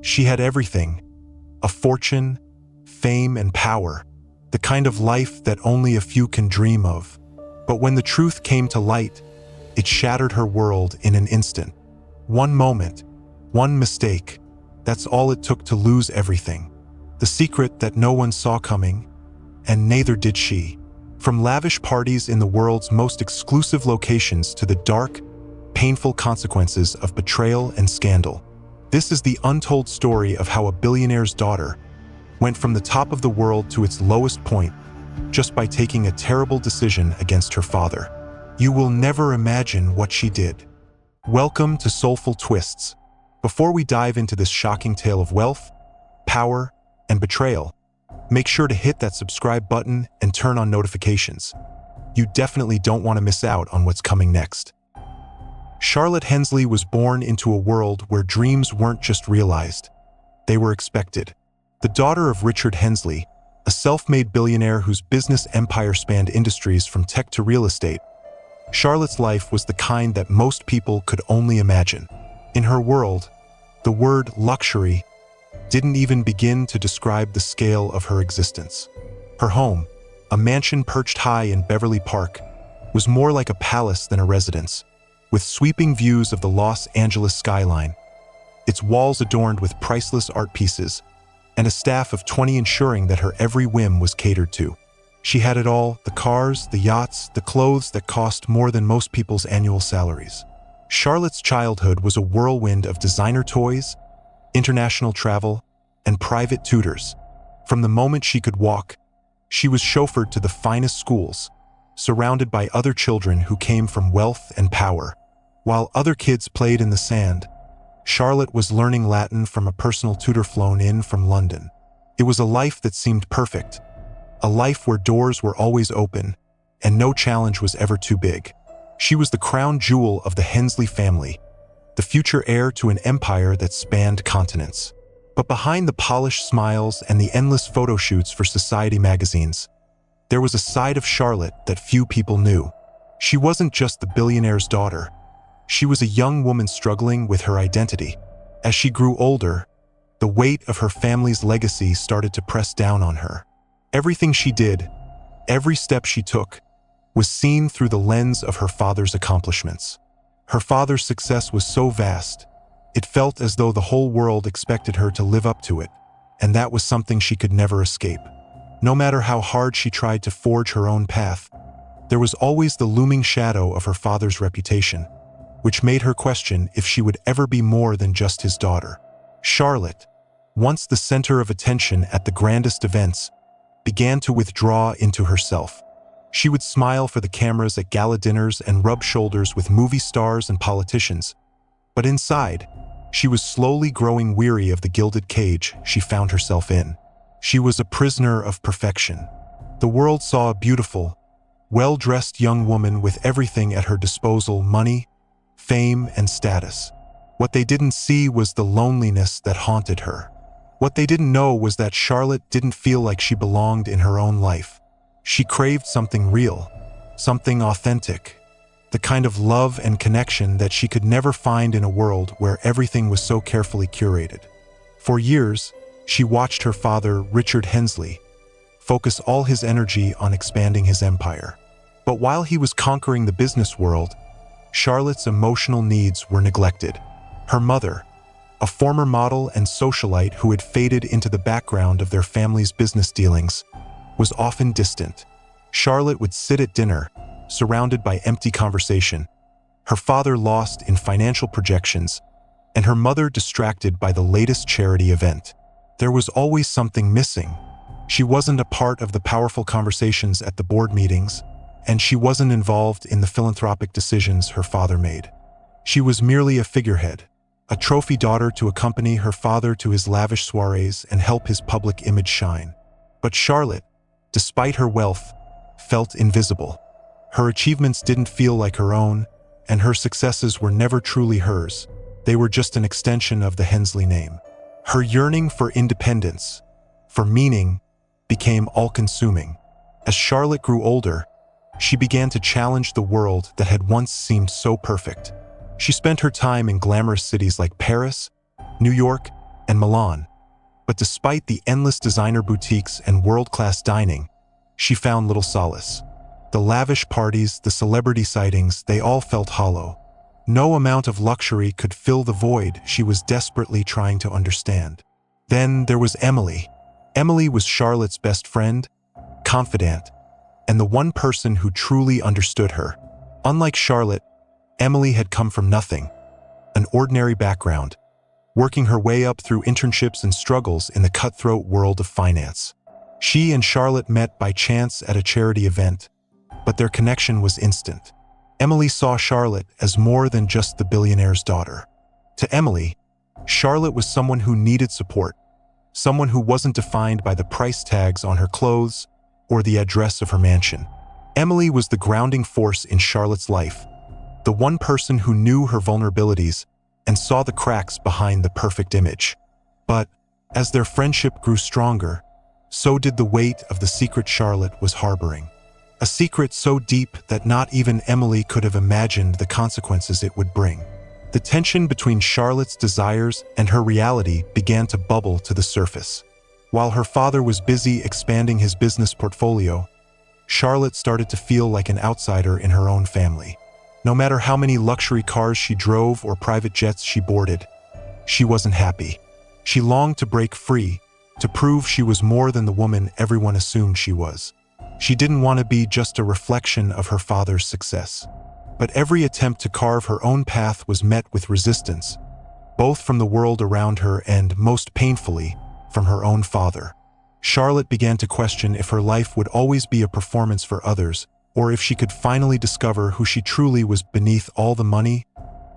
She had everything: a fortune, fame, and power, the kind of life that only a few can dream of. But when the truth came to light, it shattered her world in an instant. One moment, one mistake, that's all it took to lose everything. The secret that no one saw coming, and neither did she. From lavish parties in the world's most exclusive locations to the dark, painful consequences of betrayal and scandal. This is the untold story of how a billionaire's daughter went from the top of the world to its lowest point just by taking a terrible decision against her father. You will never imagine what she did. Welcome to Soulful Twists. Before we dive into this shocking tale of wealth, power, and betrayal, make sure to hit that subscribe button and turn on notifications. You definitely don't want to miss out on what's coming next. Charlotte Hensley was born into a world where dreams weren't just realized, they were expected. The daughter of Richard Hensley, a self-made billionaire whose business empire spanned industries from tech to real estate, Charlotte's life was the kind that most people could only imagine. In her world, the word luxury didn't even begin to describe the scale of her existence. Her home, a mansion perched high in Beverly Park, was more like a palace than a residence, with sweeping views of the Los Angeles skyline, its walls adorned with priceless art pieces, and a staff of 20 ensuring that her every whim was catered to. She had it all: the cars, the yachts, the clothes that cost more than most people's annual salaries. Charlotte's childhood was a whirlwind of designer toys, international travel, and private tutors. From the moment she could walk, she was chauffeured to the finest schools, surrounded by other children who came from wealth and power. While other kids played in the sand, Charlotte was learning Latin from a personal tutor flown in from London. It was a life that seemed perfect, a life where doors were always open and no challenge was ever too big. She was the crown jewel of the Hensley family, the future heir to an empire that spanned continents. But behind the polished smiles and the endless photo shoots for society magazines, there was a side of Charlotte that few people knew. She wasn't just the billionaire's daughter. She was a young woman struggling with her identity. As she grew older, the weight of her family's legacy started to press down on her. Everything she did, every step she took, was seen through the lens of her father's accomplishments. Her father's success was so vast, it felt as though the whole world expected her to live up to it, and that was something she could never escape. No matter how hard she tried to forge her own path, there was always the looming shadow of her father's reputation, which made her question if she would ever be more than just his daughter. Charlotte, once the center of attention at the grandest events, began to withdraw into herself. She would smile for the cameras at gala dinners and rub shoulders with movie stars and politicians. But inside, she was slowly growing weary of the gilded cage she found herself in. She was a prisoner of perfection. The world saw a beautiful, well-dressed young woman with everything at her disposal: money, fame, and status. What they didn't see was the loneliness that haunted her. What they didn't know was that Charlotte didn't feel like she belonged in her own life. She craved something real, something authentic, the kind of love and connection that she could never find in a world where everything was so carefully curated. For years, she watched her father, Richard Hensley, focus all his energy on expanding his empire. But while he was conquering the business world, Charlotte's emotional needs were neglected. Her mother, a former model and socialite who had faded into the background of their family's business dealings, was often distant. Charlotte would sit at dinner, surrounded by empty conversation, her father lost in financial projections, and her mother distracted by the latest charity event. There was always something missing. She wasn't a part of the powerful conversations at the board meetings, and she wasn't involved in the philanthropic decisions her father made. She was merely a figurehead, a trophy daughter to accompany her father to his lavish soirees and help his public image shine. But Charlotte, despite her wealth, felt invisible. Her achievements didn't feel like her own, and her successes were never truly hers. They were just an extension of the Hensley name. Her yearning for independence, for meaning, became all-consuming. As Charlotte grew older, she began to challenge the world that had once seemed so perfect. She spent her time in glamorous cities like Paris, New York, and Milan. But despite the endless designer boutiques and world-class dining, she found little solace. The lavish parties, the celebrity sightings, they all felt hollow. No amount of luxury could fill the void she was desperately trying to understand. Then there was Emily. Emily was Charlotte's best friend, confidant, and the one person who truly understood her. Unlike Charlotte, Emily had come from nothing, an ordinary background, working her way up through internships and struggles in the cutthroat world of finance. She and Charlotte met by chance at a charity event, but their connection was instant. Emily saw Charlotte as more than just the billionaire's daughter. To Emily, Charlotte was someone who needed support, someone who wasn't defined by the price tags on her clothes or the address of her mansion. Emily was the grounding force in Charlotte's life, the one person who knew her vulnerabilities and saw the cracks behind the perfect image. But as their friendship grew stronger, so did the weight of the secret Charlotte was harboring. A secret so deep that not even Emily could have imagined the consequences it would bring. The tension between Charlotte's desires and her reality began to bubble to the surface. While her father was busy expanding his business portfolio, Charlotte started to feel like an outsider in her own family. No matter how many luxury cars she drove or private jets she boarded, she wasn't happy. She longed to break free, to prove she was more than the woman everyone assumed she was. She didn't want to be just a reflection of her father's success. But every attempt to carve her own path was met with resistance, both from the world around her and, most painfully, from her own father. Charlotte began to question if her life would always be a performance for others, or if she could finally discover who she truly was beneath all the money,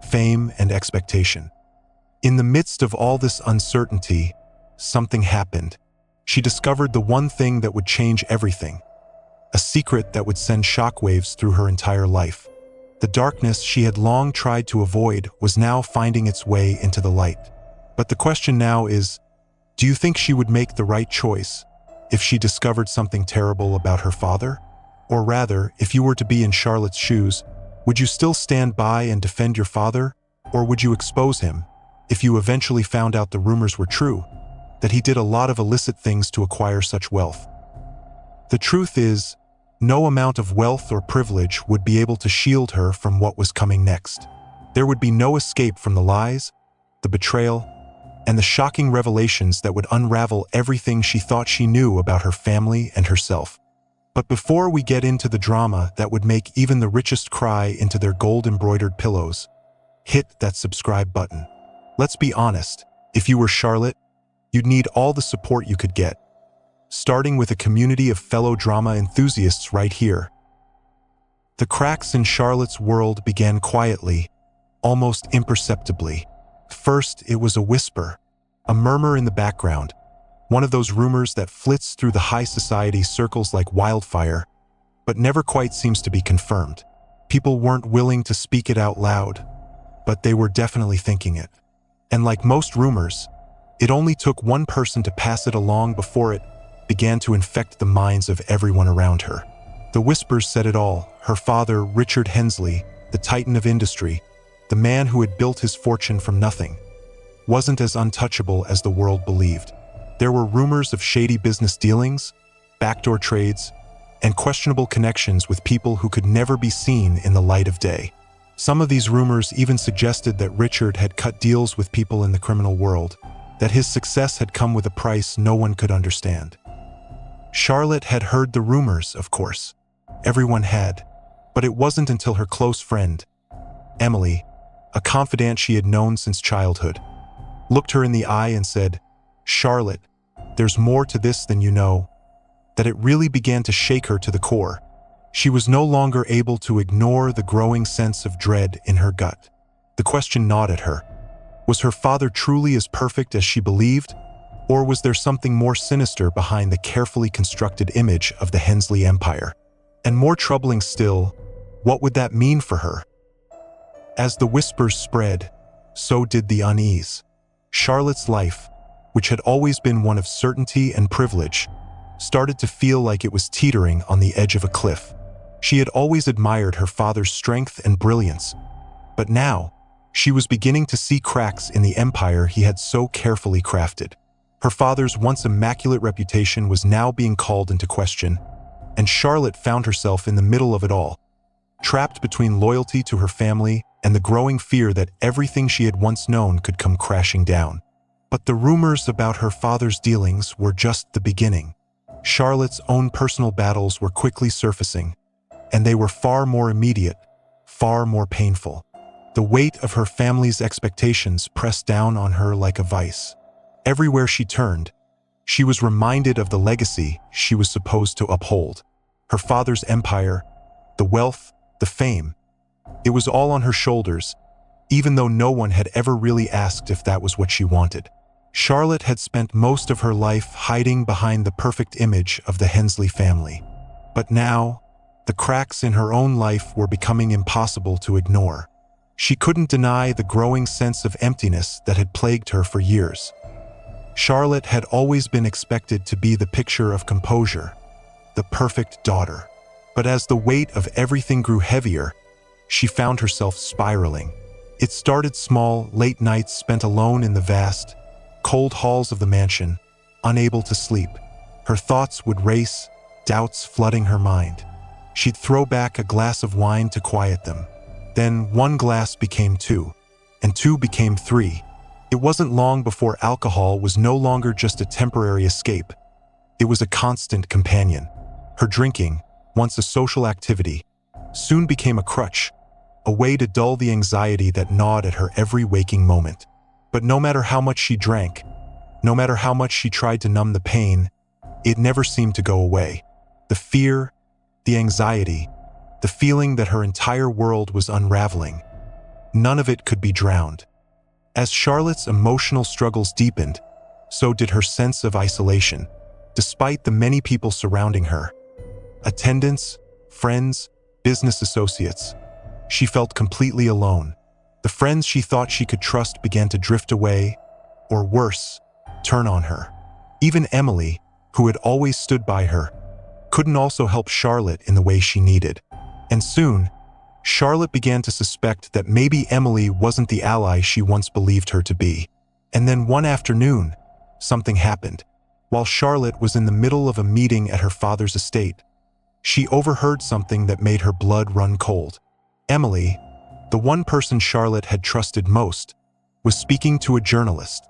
fame, and expectation. In the midst of all this uncertainty, something happened. She discovered the one thing that would change everything, a secret that would send shockwaves through her entire life. The darkness she had long tried to avoid was now finding its way into the light. But the question now is, do you think she would make the right choice if she discovered something terrible about her father? Or rather, if you were to be in Charlotte's shoes, would you still stand by and defend your father? Or would you expose him if you eventually found out the rumors were true, that he did a lot of illicit things to acquire such wealth? The truth is, no amount of wealth or privilege would be able to shield her from what was coming next. There would be no escape from the lies, the betrayal, and the shocking revelations that would unravel everything she thought she knew about her family and herself. But before we get into the drama that would make even the richest cry into their gold-embroidered pillows, hit that subscribe button. Let's be honest, if you were Charlotte, you'd need all the support you could get, starting with a community of fellow drama enthusiasts right here. The cracks in Charlotte's world began quietly, almost imperceptibly. First, it was a whisper, a murmur in the background, one of those rumors that flits through the high society circles like wildfire, but never quite seems to be confirmed. People weren't willing to speak it out loud, but they were definitely thinking it. And like most rumors, it only took one person to pass it along before it began to infect the minds of everyone around her. The whispers said it all. Her father, Richard Hensley, the titan of industry, the man who had built his fortune from nothing, wasn't as untouchable as the world believed. There were rumors of shady business dealings, backdoor trades, and questionable connections with people who could never be seen in the light of day. Some of these rumors even suggested that Richard had cut deals with people in the criminal world, that his success had come with a price no one could understand. Charlotte had heard the rumors, of course. Everyone had. But it wasn't until her close friend, Emily, a confidant she had known since childhood, looked her in the eye and said, "Charlotte, there's more to this than you know," that it really began to shake her to the core. She was no longer able to ignore the growing sense of dread in her gut. The question gnawed at her. Was her father truly as perfect as she believed? Or was there something more sinister behind the carefully constructed image of the Hensley Empire? And more troubling still, what would that mean for her? As the whispers spread, so did the unease. Charlotte's life, which had always been one of certainty and privilege, started to feel like it was teetering on the edge of a cliff. She had always admired her father's strength and brilliance, but now, She was beginning to see cracks in the empire he had so carefully crafted. Her father's once immaculate reputation was now being called into question, and Charlotte found herself in the middle of it all, trapped between loyalty to her family and the growing fear that everything she had once known could come crashing down. But the rumors about her father's dealings were just the beginning. Charlotte's own personal battles were quickly surfacing, and they were far more immediate, far more painful. The weight of her family's expectations pressed down on her like a vice. Everywhere she turned, she was reminded of the legacy she was supposed to uphold. Her father's empire, the wealth, the fame. It was all on her shoulders, even though no one had ever really asked if that was what she wanted. Charlotte had spent most of her life hiding behind the perfect image of the Hensley family. But now, the cracks in her own life were becoming impossible to ignore. She couldn't deny the growing sense of emptiness that had plagued her for years. Charlotte had always been expected to be the picture of composure, the perfect daughter. But as the weight of everything grew heavier, she found herself spiraling. It started small, late nights spent alone in the vast, cold halls of the mansion, unable to sleep. Her thoughts would race, doubts flooding her mind. She'd throw back a glass of wine to quiet them. Then one glass became two, and two became three. It wasn't long before alcohol was no longer just a temporary escape. It was a constant companion. Her drinking, once a social activity, soon became a crutch, a way to dull the anxiety that gnawed at her every waking moment. But no matter how much she drank, no matter how much she tried to numb the pain, it never seemed to go away. The fear, the anxiety, the feeling that her entire world was unraveling, none of it could be drowned. As Charlotte's emotional struggles deepened, so did her sense of isolation. Despite the many people surrounding her, attendants, friends, business associates, she felt completely alone. The friends she thought she could trust began to drift away, or worse, turn on her. Even Emily, who had always stood by her, couldn't also help Charlotte in the way she needed. And soon, Charlotte began to suspect that maybe Emily wasn't the ally she once believed her to be. And then one afternoon, something happened. While Charlotte was in the middle of a meeting at her father's estate, she overheard something that made her blood run cold. Emily, the one person Charlotte had trusted most, was speaking to a journalist.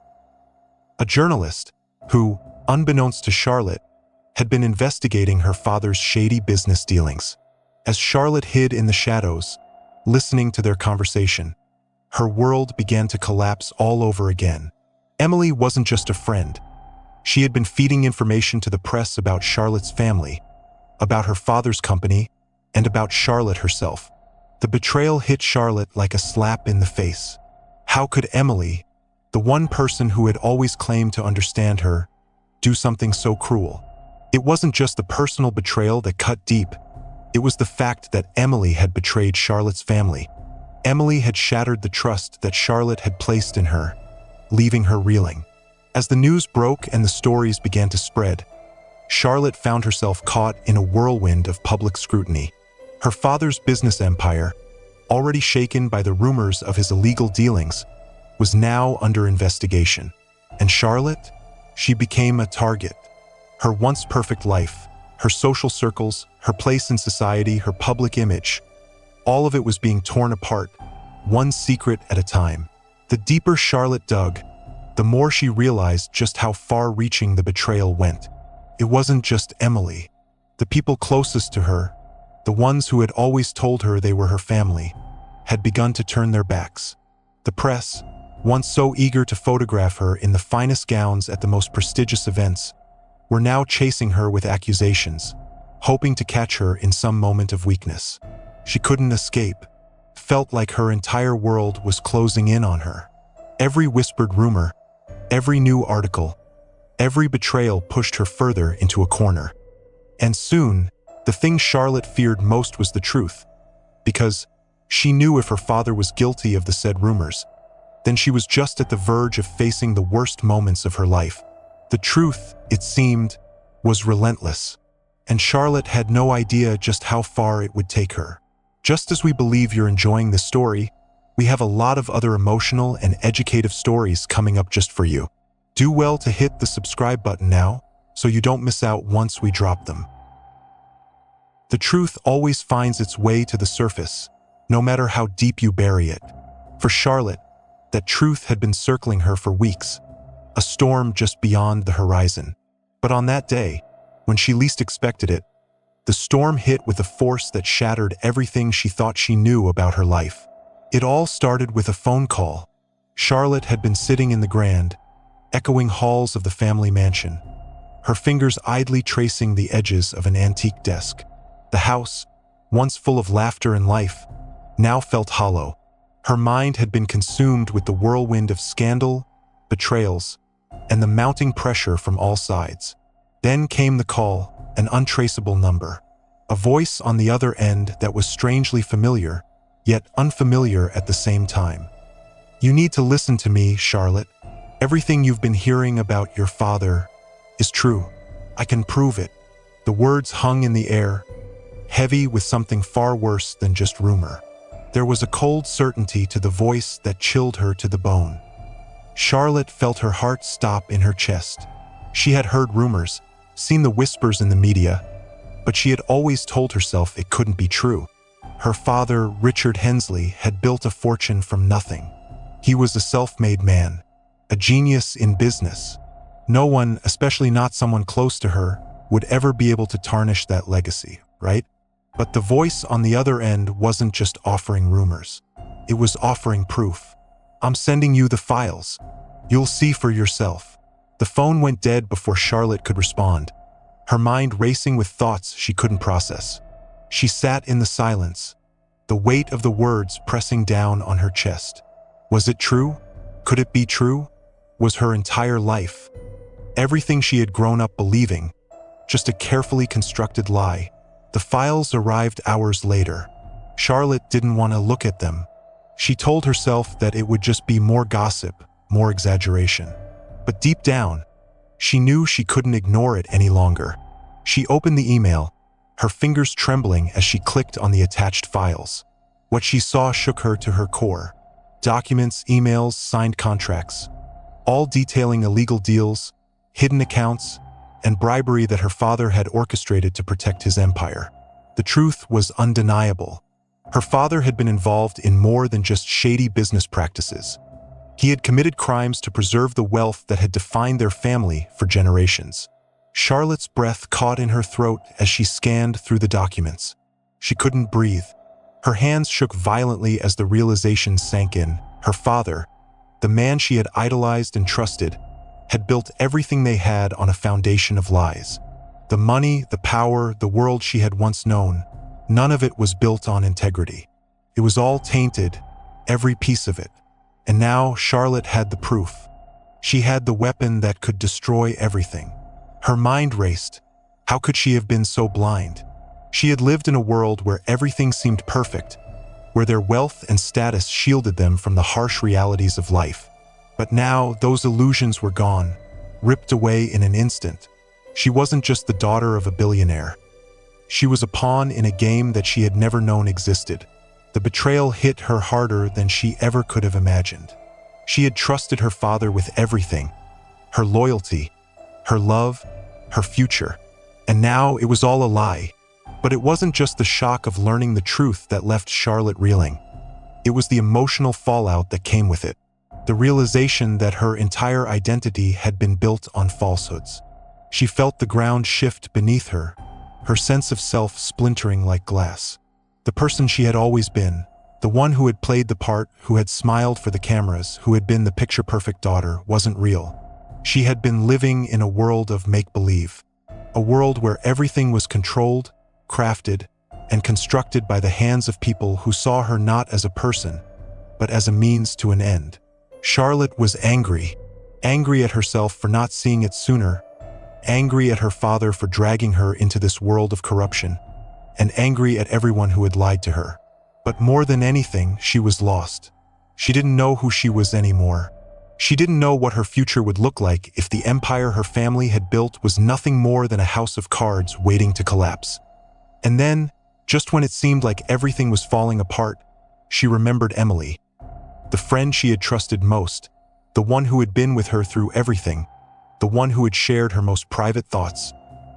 A journalist who, unbeknownst to Charlotte, had been investigating her father's shady business dealings. As Charlotte hid in the shadows, listening to their conversation, her world began to collapse all over again. Emily wasn't just a friend. She had been feeding information to the press about Charlotte's family, about her father's company, and about Charlotte herself. The betrayal hit Charlotte like a slap in the face. How could Emily, the one person who had always claimed to understand her, do something so cruel? It wasn't just the personal betrayal that cut deep. It was the fact that Emily had betrayed Charlotte's family. Emily had shattered the trust that Charlotte had placed in her, leaving her reeling. As the news broke and the stories began to spread, Charlotte found herself caught in a whirlwind of public scrutiny. Her father's business empire, already shaken by the rumors of his illegal dealings, was now under investigation. And Charlotte? She became a target. Her once perfect life, her social circles, her place in society, her public image, all of it was being torn apart, one secret at a time. The deeper Charlotte dug, the more she realized just how far-reaching the betrayal went. It wasn't just Emily. The people closest to her, the ones who had always told her they were her family, had begun to turn their backs. The press, once so eager to photograph her in the finest gowns at the most prestigious events, were now chasing her with accusations, hoping to catch her in some moment of weakness. She couldn't escape, felt like her entire world was closing in on her. Every whispered rumor, every new article, every betrayal pushed her further into a corner. And soon, the thing Charlotte feared most was the truth, because she knew if her father was guilty of the said rumors, then she was just at the verge of facing the worst moments of her life. The truth, it seemed, was relentless, and Charlotte had no idea just how far it would take her. Just as we believe you're enjoying this story, We have a lot of other emotional and educative stories coming up just for you. Do well to hit the subscribe button now, so you don't miss out once we drop them. The truth always finds its way to the surface, no matter how deep you bury it. For Charlotte, that truth had been circling her for weeks, a storm just beyond the horizon. But on that day, when she least expected it, the storm hit with a force that shattered everything she thought she knew about her life. It all started with a phone call. Charlotte had been sitting in the grand, echoing halls of the family mansion, her fingers idly tracing the edges of an antique desk. The house, once full of laughter and life, now felt hollow. Her mind had been consumed with the whirlwind of scandal, betrayals, and the mounting pressure from all sides. Then came the call, an untraceable number. A voice on the other end that was strangely familiar, yet unfamiliar at the same time. "You need to listen to me, Charlotte. Everything you've been hearing about your father is true. I can prove it." The words hung in the air, heavy with something far worse than just rumor. There was a cold certainty to the voice that chilled her to the bone. Charlotte felt her heart stop in her chest. She had heard rumors, seen the whispers in the media, but she had always told herself it couldn't be true. Her father, Richard Hensley, had built a fortune from nothing. He was a self-made man, a genius in business. No one, especially not someone close to her, would ever be able to tarnish that legacy, right? But the voice on the other end wasn't just offering rumors. It was offering proof. "I'm sending you the files. You'll see for yourself." The phone went dead before Charlotte could respond, her mind racing with thoughts she couldn't process. She sat in the silence, the weight of the words pressing down on her chest. Was it true? Could it be true? Was her entire life, everything she had grown up believing, just a carefully constructed lie? The files arrived hours later. Charlotte didn't want to look at them. She told herself that it would just be more gossip, more exaggeration. But deep down, she knew she couldn't ignore it any longer. She opened the email, her fingers trembling as she clicked on the attached files. What she saw shook her to her core. Documents, emails, signed contracts, all detailing illegal deals, hidden accounts, and bribery that her father had orchestrated to protect his empire. The truth was undeniable. Her father had been involved in more than just shady business practices. He had committed crimes to preserve the wealth that had defined their family for generations. Charlotte's breath caught in her throat as she scanned through the documents. She couldn't breathe. Her hands shook violently as the realization sank in. Her father, the man she had idolized and trusted, had built everything they had on a foundation of lies. The money, the power, the world she had once known, none of it was built on integrity. It was all tainted, every piece of it. And now Charlotte had the proof. She had the weapon that could destroy everything. Her mind raced. How could she have been so blind? She had lived in a world where everything seemed perfect, where their wealth and status shielded them from the harsh realities of life. But now those illusions were gone, ripped away in an instant. She wasn't just the daughter of a billionaire. She was a pawn in a game that she had never known existed. The betrayal hit her harder than she ever could have imagined. She had trusted her father with everything, her loyalty, her love, her future. And now it was all a lie. But it wasn't just the shock of learning the truth that left Charlotte reeling. It was the emotional fallout that came with it. The realization that her entire identity had been built on falsehoods. She felt the ground shift beneath her, her sense of self splintering like glass. The person she had always been, the one who had played the part, who had smiled for the cameras, who had been the picture-perfect daughter, wasn't real. She had been living in a world of make-believe, a world where everything was controlled, crafted, and constructed by the hands of people who saw her not as a person, but as a means to an end. Charlotte was angry at herself for not seeing it sooner, angry at her father for dragging her into this world of corruption, and angry at everyone who had lied to her. But more than anything, she was lost. She didn't know who she was anymore. She didn't know what her future would look like if the empire her family had built was nothing more than a house of cards waiting to collapse. And then, just when it seemed like everything was falling apart, she remembered Emily. The friend she had trusted most, the one who had been with her through everything, the one who had shared her most private thoughts,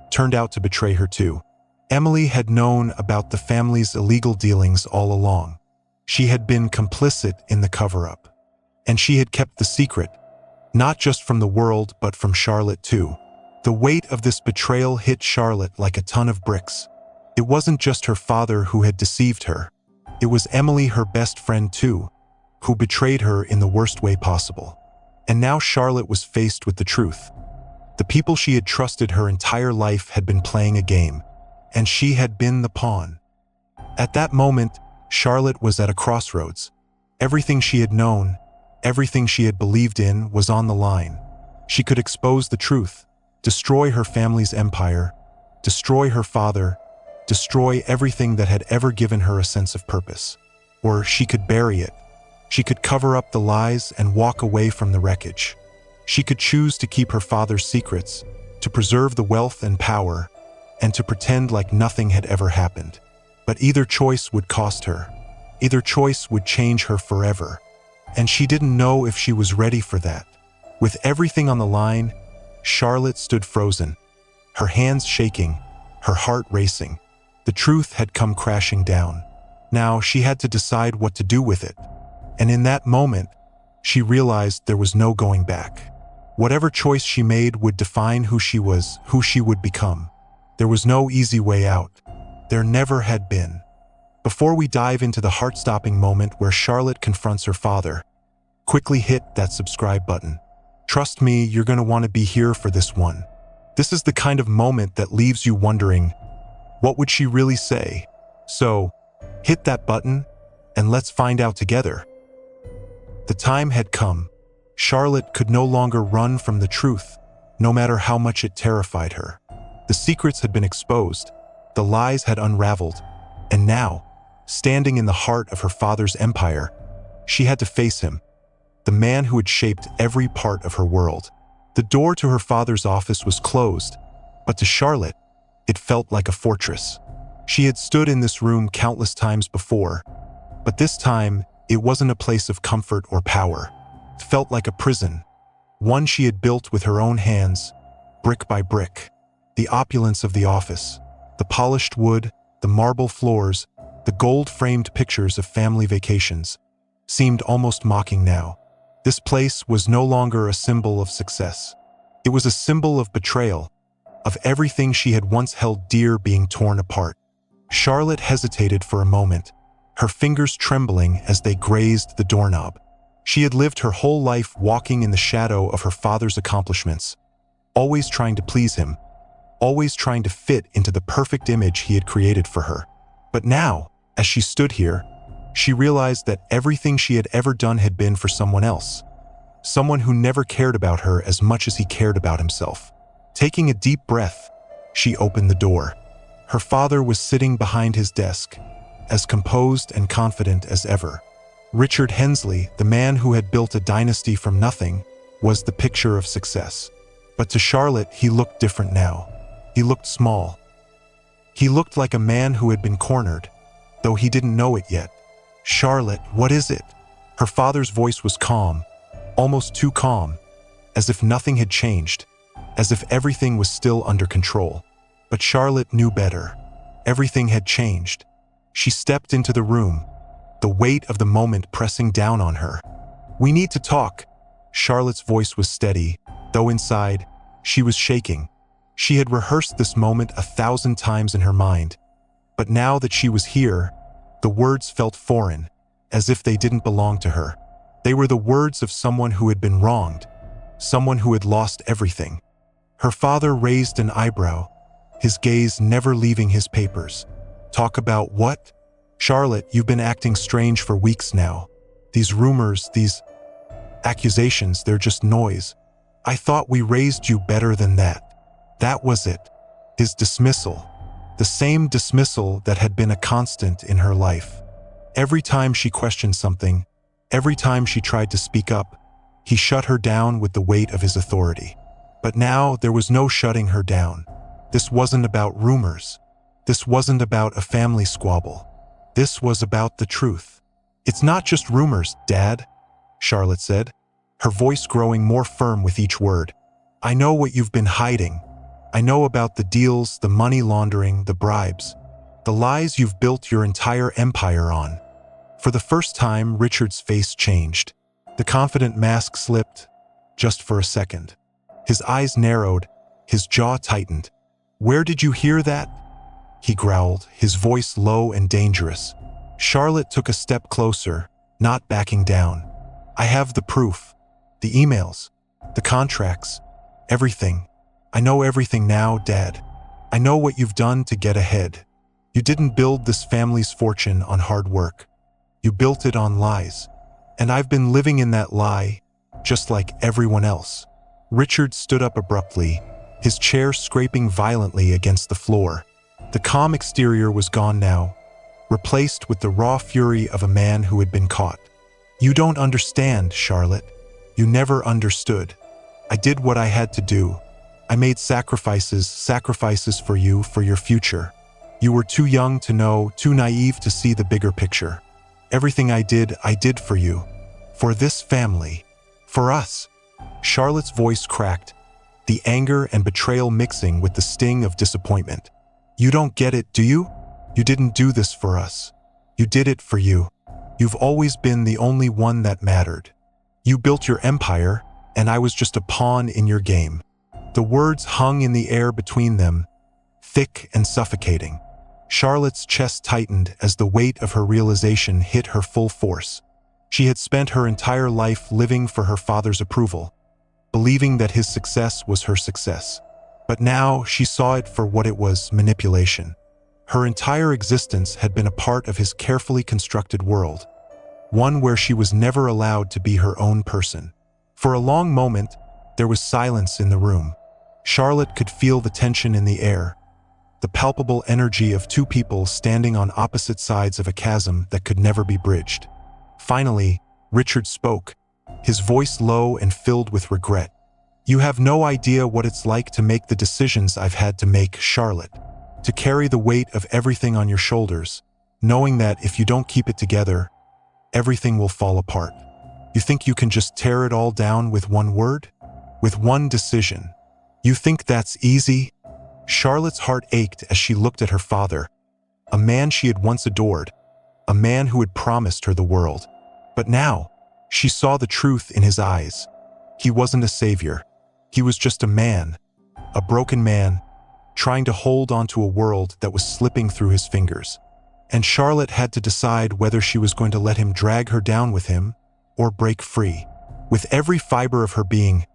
turned out to betray her too. Emily had known about the family's illegal dealings all along. She had been complicit in the cover-up. And she had kept the secret, not just from the world but from Charlotte too. The weight of this betrayal hit Charlotte like a ton of bricks. It wasn't just her father who had deceived her. It was Emily, her best friend too, who betrayed her in the worst way possible. And now Charlotte was faced with the truth. The people she had trusted her entire life had been playing a game, and she had been the pawn. At that moment, Charlotte was at a crossroads. Everything she had known, everything she had believed in was on the line. She could expose the truth, destroy her family's empire, destroy her father, destroy everything that had ever given her a sense of purpose. Or she could bury it. She could cover up the lies and walk away from the wreckage. She could choose to keep her father's secrets, to preserve the wealth and power, and to pretend like nothing had ever happened. But either choice would cost her. Either choice would change her forever. And she didn't know if she was ready for that. With everything on the line, Charlotte stood frozen, her hands shaking, her heart racing. The truth had come crashing down. Now she had to decide what to do with it. And in that moment, she realized there was no going back. Whatever choice she made would define who she was, who she would become. There was no easy way out. There never had been. Before we dive into the heart-stopping moment where Charlotte confronts her father, quickly hit that subscribe button. Trust me, you're going to want to be here for this one. This is the kind of moment that leaves you wondering, what would she really say? So, hit that button, and let's find out together. The time had come. Charlotte could no longer run from the truth, no matter how much it terrified her. The secrets had been exposed, the lies had unraveled, and now, standing in the heart of her father's empire, she had to face him, the man who had shaped every part of her world. The door to her father's office was closed, but to Charlotte, it felt like a fortress. She had stood in this room countless times before, but this time, it wasn't a place of comfort or power. It felt like a prison, one she had built with her own hands, brick by brick. The opulence of the office, the polished wood, the marble floors, the gold-framed pictures of family vacations, seemed almost mocking now. This place was no longer a symbol of success. It was a symbol of betrayal, of everything she had once held dear being torn apart. Charlotte hesitated for a moment, her fingers trembling as they grazed the doorknob. She had lived her whole life walking in the shadow of her father's accomplishments, always trying to please him, always trying to fit into the perfect image he had created for her. But now, as she stood here, she realized that everything she had ever done had been for someone else, someone who never cared about her as much as he cared about himself. Taking a deep breath, she opened the door. Her father was sitting behind his desk, as composed and confident as ever. Richard Hensley, the man who had built a dynasty from nothing, was the picture of success. But to Charlotte, he looked different now. He looked small. He looked like a man who had been cornered, though he didn't know it yet. "Charlotte, what is it?" Her father's voice was calm, almost too calm, as if nothing had changed, as if everything was still under control. But Charlotte knew better. Everything had changed. She stepped into the room, the weight of the moment pressing down on her. "We need to talk." Charlotte's voice was steady, though inside, she was shaking. She had rehearsed this moment 1,000 times in her mind, but now that she was here, the words felt foreign, as if they didn't belong to her. They were the words of someone who had been wronged, someone who had lost everything. Her father raised an eyebrow, his gaze never leaving his papers. "Talk about what?" "Charlotte, you've been acting strange for weeks now. These rumors, these accusations, they're just noise. I thought we raised you better than that." That was it. His dismissal. The same dismissal that had been a constant in her life. Every time she questioned something, every time she tried to speak up, he shut her down with the weight of his authority. But now there was no shutting her down. This wasn't about rumors. This wasn't about a family squabble. This was about the truth. "It's not just rumors, Dad." Charlotte said, her voice growing more firm with each word. I know what you've been hiding. I know about the deals, the money laundering, the bribes, the lies you've built your entire empire on. For the first time, Richard's face changed. The confident mask slipped, just for a second. His eyes narrowed, his jaw tightened. Where did you hear that? He growled, his voice low and dangerous. Charlotte took a step closer, not backing down. I have the proof. The emails, the contracts, everything. I know everything now, Dad. I know what you've done to get ahead. You didn't build this family's fortune on hard work. You built it on lies. And I've been living in that lie, just like everyone else. Richard stood up abruptly, his chair scraping violently against the floor. The calm exterior was gone now, replaced with the raw fury of a man who had been caught. You don't understand, Charlotte. You never understood. I did what I had to do. I made sacrifices for you, for your future. You were too young to know, too naive to see the bigger picture. Everything I did for you. For this family. For us. Charlotte's voice cracked, the anger and betrayal mixing with the sting of disappointment. You don't get it, do you? You didn't do this for us. You did it for you. You've always been the only one that mattered. You built your empire, and I was just a pawn in your game. The words hung in the air between them, thick and suffocating. Charlotte's chest tightened as the weight of her realization hit her full force. She had spent her entire life living for her father's approval, believing that his success was her success. But now she saw it for what it was: manipulation. Her entire existence had been a part of his carefully constructed world, one where she was never allowed to be her own person. For a long moment, there was silence in the room. Charlotte could feel the tension in the air, the palpable energy of two people standing on opposite sides of a chasm that could never be bridged. Finally, Richard spoke, his voice low and filled with regret. You have no idea what it's like to make the decisions I've had to make, Charlotte. To carry the weight of everything on your shoulders, knowing that if you don't keep it together, everything will fall apart. You think you can just tear it all down with one word? With one decision? You think that's easy? Charlotte's heart ached as she looked at her father, a man she had once adored, a man who had promised her the world. But now, she saw the truth in his eyes. He wasn't a savior. He was just a man, a broken man, trying to hold onto a world that was slipping through his fingers. And Charlotte had to decide whether she was going to let him drag her down with him or break free. With every fiber of her being,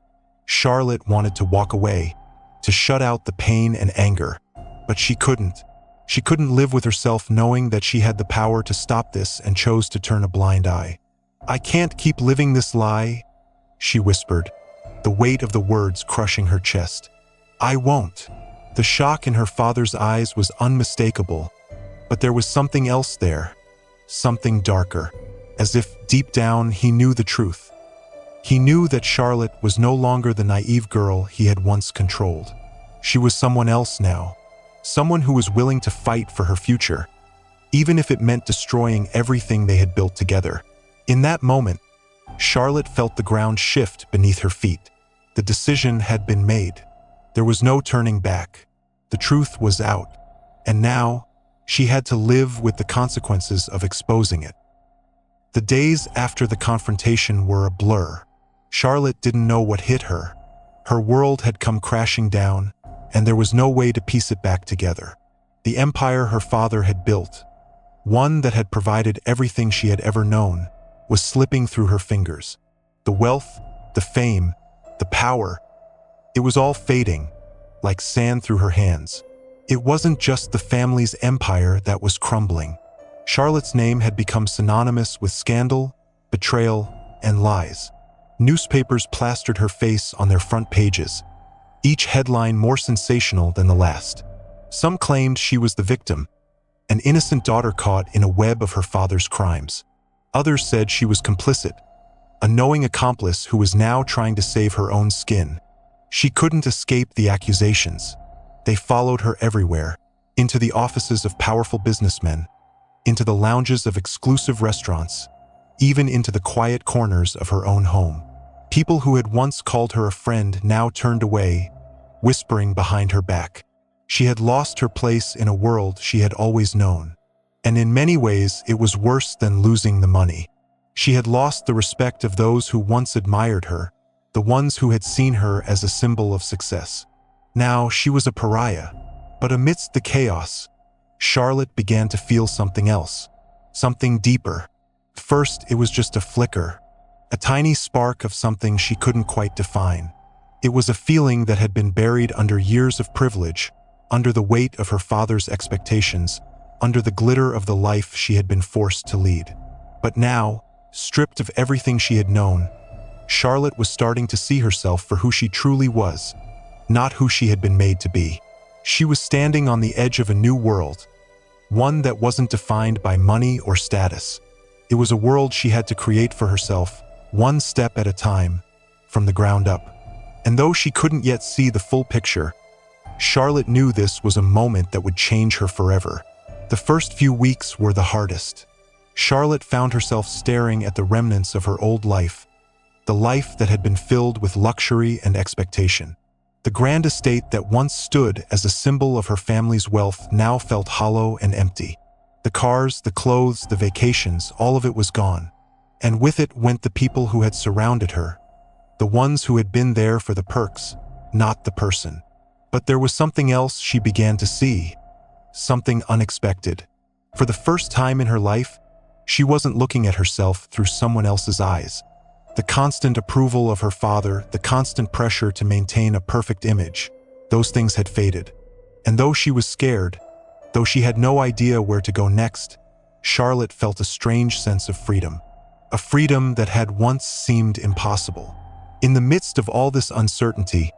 Charlotte wanted to walk away, to shut out the pain and anger. But she couldn't. She couldn't live with herself knowing that she had the power to stop this and chose to turn a blind eye. I can't keep living this lie, she whispered, the weight of the words crushing her chest. I won't. The shock in her father's eyes was unmistakable, but there was something else there, something darker, as if deep down he knew the truth. He knew that Charlotte was no longer the naive girl he had once controlled. She was someone else now, someone who was willing to fight for her future, even if it meant destroying everything they had built together. In that moment, Charlotte felt the ground shift beneath her feet. The decision had been made. There was no turning back. The truth was out, and now she had to live with the consequences of exposing it. The days after the confrontation were a blur. Charlotte didn't know what hit her. Her world had come crashing down, and there was no way to piece it back together. The empire her father had built, one that had provided everything she had ever known, was slipping through her fingers. The wealth, the fame, the power, it was all fading, like sand through her hands. It wasn't just the family's empire that was crumbling. Charlotte's name had become synonymous with scandal, betrayal, and lies. Newspapers plastered her face on their front pages, each headline more sensational than the last. Some claimed she was the victim, an innocent daughter caught in a web of her father's crimes. Others said she was complicit, a knowing accomplice who was now trying to save her own skin. She couldn't escape the accusations. They followed her everywhere, into the offices of powerful businessmen, into the lounges of exclusive restaurants, even into the quiet corners of her own home. People who had once called her a friend now turned away, whispering behind her back. She had lost her place in a world she had always known. And in many ways, it was worse than losing the money. She had lost the respect of those who once admired her, the ones who had seen her as a symbol of success. Now she was a pariah. But amidst the chaos, Charlotte began to feel something else, something deeper. First, it was just a flicker, a tiny spark of something she couldn't quite define. It was a feeling that had been buried under years of privilege, under the weight of her father's expectations, under the glitter of the life she had been forced to lead. But now, stripped of everything she had known, Charlotte was starting to see herself for who she truly was, not who she had been made to be. She was standing on the edge of a new world, one that wasn't defined by money or status. It was a world she had to create for herself, one step at a time, from the ground up. And though she couldn't yet see the full picture, Charlotte knew this was a moment that would change her forever. The first few weeks were the hardest. Charlotte found herself staring at the remnants of her old life, the life that had been filled with luxury and expectation. The grand estate that once stood as a symbol of her family's wealth now felt hollow and empty. The cars, the clothes, the vacations, all of it was gone. And with it went the people who had surrounded her, the ones who had been there for the perks, not the person. But there was something else she began to see, something unexpected. For the first time in her life, she wasn't looking at herself through someone else's eyes. The constant approval of her father, the constant pressure to maintain a perfect image, those things had faded. And though she was scared, though she had no idea where to go next, Charlotte felt a strange sense of freedom. A freedom that had once seemed impossible. In the midst of all this uncertainty,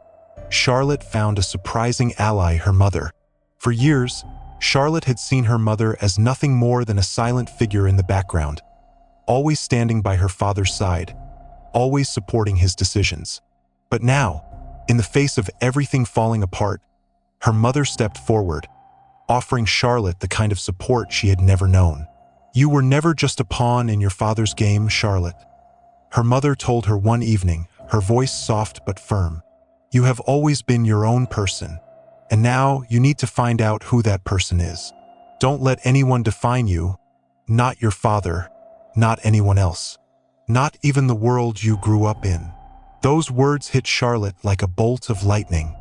Charlotte found a surprising ally, her mother. For years, Charlotte had seen her mother as nothing more than a silent figure in the background, always standing by her father's side, always supporting his decisions. But now, in the face of everything falling apart, her mother stepped forward, offering Charlotte the kind of support she had never known. "You were never just a pawn in your father's game, Charlotte," her mother told her one evening, her voice soft but firm. "You have always been your own person, and now you need to find out who that person is. Don't let anyone define you, not your father, not anyone else, not even the world you grew up in." Those words hit Charlotte like a bolt of lightning.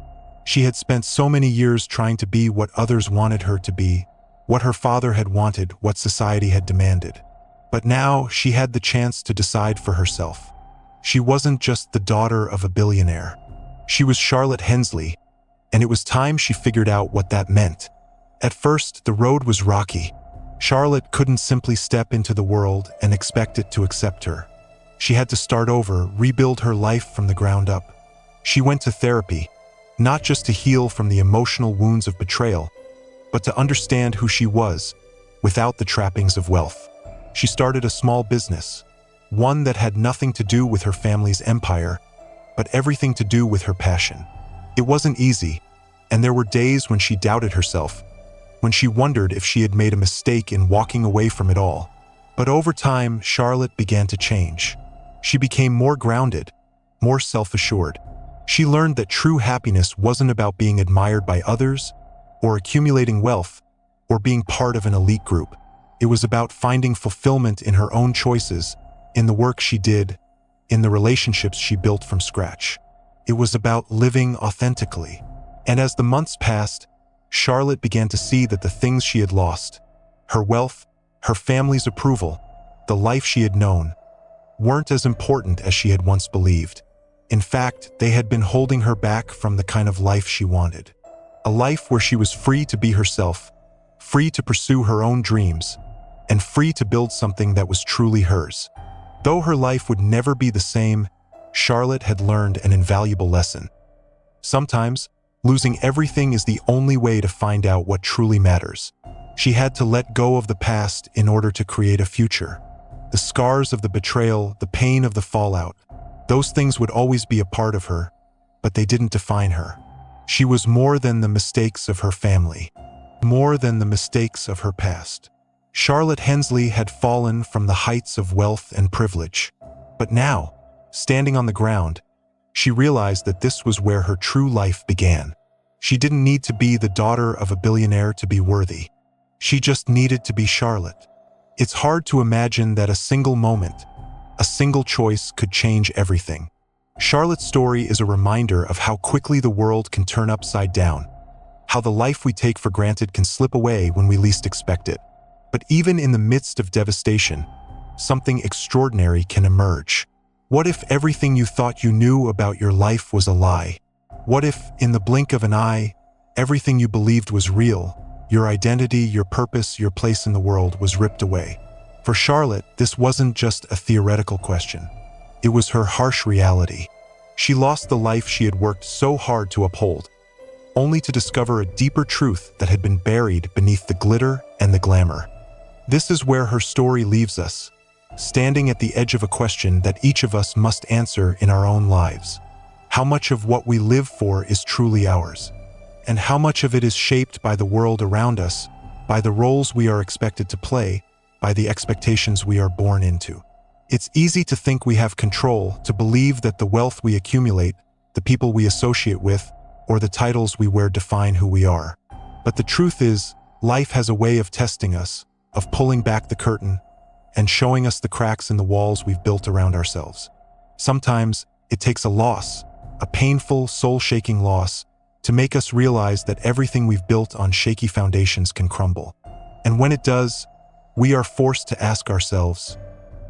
She had spent so many years trying to be what others wanted her to be, what her father had wanted, what society had demanded. But now she had the chance to decide for herself. She wasn't just the daughter of a billionaire. She was Charlotte Hensley, and it was time she figured out what that meant. At first, the road was rocky. Charlotte couldn't simply step into the world and expect it to accept her. She had to start over, rebuild her life from the ground up. She went to therapy, not just to heal from the emotional wounds of betrayal, but to understand who she was, without the trappings of wealth. She started a small business, one that had nothing to do with her family's empire, but everything to do with her passion. It wasn't easy, and there were days when she doubted herself, when she wondered if she had made a mistake in walking away from it all. But over time, Charlotte began to change. She became more grounded, more self-assured. She learned that true happiness wasn't about being admired by others, or accumulating wealth, or being part of an elite group. It was about finding fulfillment in her own choices, in the work she did, in the relationships she built from scratch. It was about living authentically. And as the months passed, Charlotte began to see that the things she had lost, her wealth, her family's approval, the life she had known, weren't as important as she had once believed. In fact, they had been holding her back from the kind of life she wanted. A life where she was free to be herself, free to pursue her own dreams, and free to build something that was truly hers. Though her life would never be the same, Charlotte had learned an invaluable lesson. Sometimes, losing everything is the only way to find out what truly matters. She had to let go of the past in order to create a future. The scars of the betrayal, the pain of the fallout, those things would always be a part of her, but they didn't define her. She was more than the mistakes of her family, more than the mistakes of her past. Charlotte Hensley had fallen from the heights of wealth and privilege. But now, standing on the ground, she realized that this was where her true life began. She didn't need to be the daughter of a billionaire to be worthy. She just needed to be Charlotte. It's hard to imagine that a single moment, a single choice could change everything. Charlotte's story is a reminder of how quickly the world can turn upside down, how the life we take for granted can slip away when we least expect it. But even in the midst of devastation, something extraordinary can emerge. What if everything you thought you knew about your life was a lie? What if, in the blink of an eye, everything you believed was real, your identity, your purpose, your place in the world was ripped away? For Charlotte, this wasn't just a theoretical question. It was her harsh reality. She lost the life she had worked so hard to uphold, only to discover a deeper truth that had been buried beneath the glitter and the glamour. This is where her story leaves us, standing at the edge of a question that each of us must answer in our own lives. How much of what we live for is truly ours? And how much of it is shaped by the world around us, by the roles we are expected to play, by the expectations we are born into? It's easy to think we have control, to believe that the wealth we accumulate, the people we associate with, or the titles we wear define who we are. But the truth is, life has a way of testing us, of pulling back the curtain, and showing us the cracks in the walls we've built around ourselves. Sometimes it takes a loss, a painful, soul-shaking loss, to make us realize that everything we've built on shaky foundations can crumble. And when it does, we are forced to ask ourselves,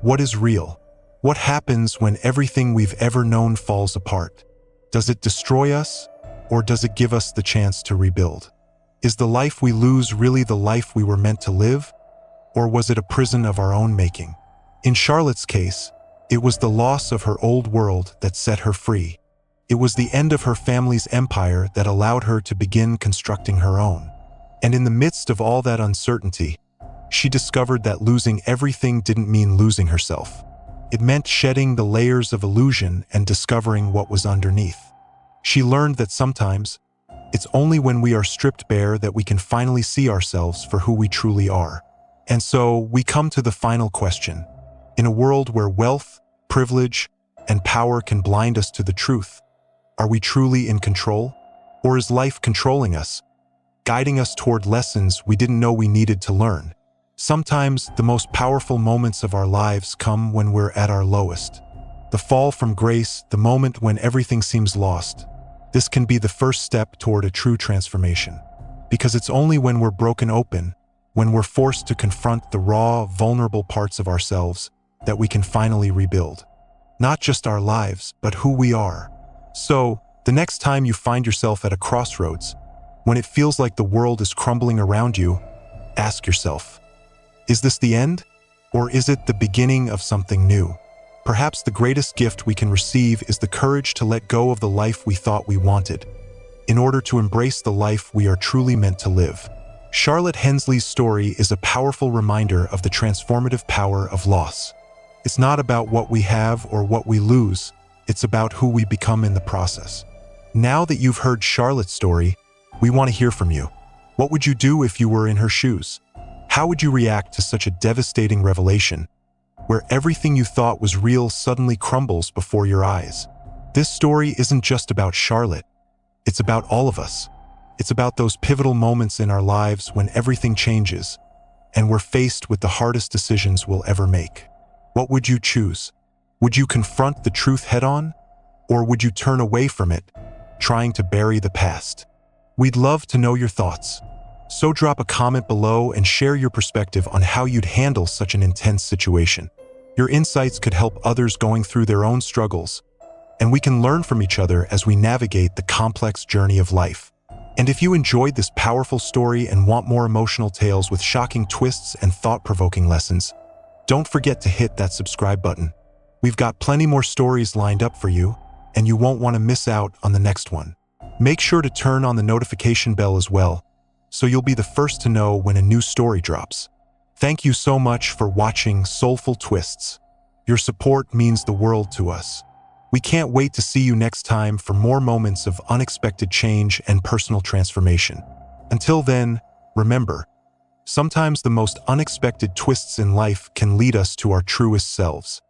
what is real? What happens when everything we've ever known falls apart? Does it destroy us, or does it give us the chance to rebuild? Is the life we lose really the life we were meant to live? Or was it a prison of our own making? In Charlotte's case, it was the loss of her old world that set her free. It was the end of her family's empire that allowed her to begin constructing her own. And in the midst of all that uncertainty, she discovered that losing everything didn't mean losing herself. It meant shedding the layers of illusion and discovering what was underneath. She learned that sometimes, it's only when we are stripped bare that we can finally see ourselves for who we truly are. And so, we come to the final question. In a world where wealth, privilege, and power can blind us to the truth, are we truly in control? Or is life controlling us, guiding us toward lessons we didn't know we needed to learn? Sometimes, the most powerful moments of our lives come when we're at our lowest. The fall from grace, the moment when everything seems lost. This can be the first step toward a true transformation. Because it's only when we're broken open, when we're forced to confront the raw, vulnerable parts of ourselves, that we can finally rebuild. Not just our lives, but who we are. So, the next time you find yourself at a crossroads, when it feels like the world is crumbling around you, ask yourself, is this the end? Or is it the beginning of something new? Perhaps the greatest gift we can receive is the courage to let go of the life we thought we wanted, in order to embrace the life we are truly meant to live. Charlotte Hensley's story is a powerful reminder of the transformative power of loss. It's not about what we have or what we lose, it's about who we become in the process. Now that you've heard Charlotte's story, we want to hear from you. What would you do if you were in her shoes? How would you react to such a devastating revelation, where everything you thought was real suddenly crumbles before your eyes? This story isn't just about Charlotte. It's about all of us. It's about those pivotal moments in our lives when everything changes, and we're faced with the hardest decisions we'll ever make. What would you choose? Would you confront the truth head-on? Or would you turn away from it, trying to bury the past? We'd love to know your thoughts. So drop a comment below and share your perspective on how you'd handle such an intense situation. Your insights could help others going through their own struggles, and we can learn from each other as we navigate the complex journey of life. And if you enjoyed this powerful story and want more emotional tales with shocking twists and thought-provoking lessons, don't forget to hit that subscribe button. We've got plenty more stories lined up for you, and you won't want to miss out on the next one. Make sure to turn on the notification bell as well, so you'll be the first to know when a new story drops. Thank you so much for watching Soulful Twists. Your support means the world to us. We can't wait to see you next time for more moments of unexpected change and personal transformation. Until then, remember, Sometimes the most unexpected twists in life can lead us to our truest selves.